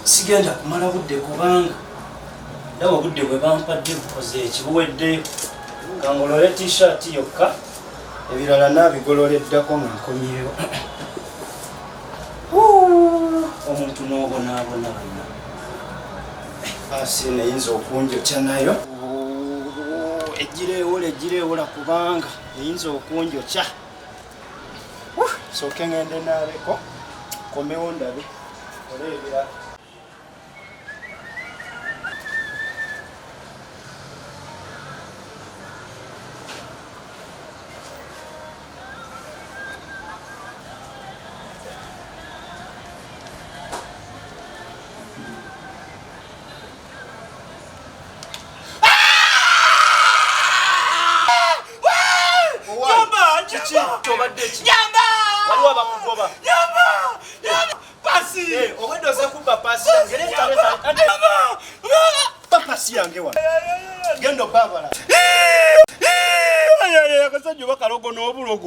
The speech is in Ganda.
sigenda kumala budde kubanga ndaba obudde bwe bampadde bukoze ekibuweddeyo kangolole t-shirt yokka ebirala nabigololeddako nga nkomyewo omuntu n'obonaabona bonna asi neyinza okunjokya nayo ejjireewola kubanga eyinza okunjokya sooke ngende naabeko komewo ndabe olebera pasi yange wano genda obabala akasajja bakalogo n'obulogo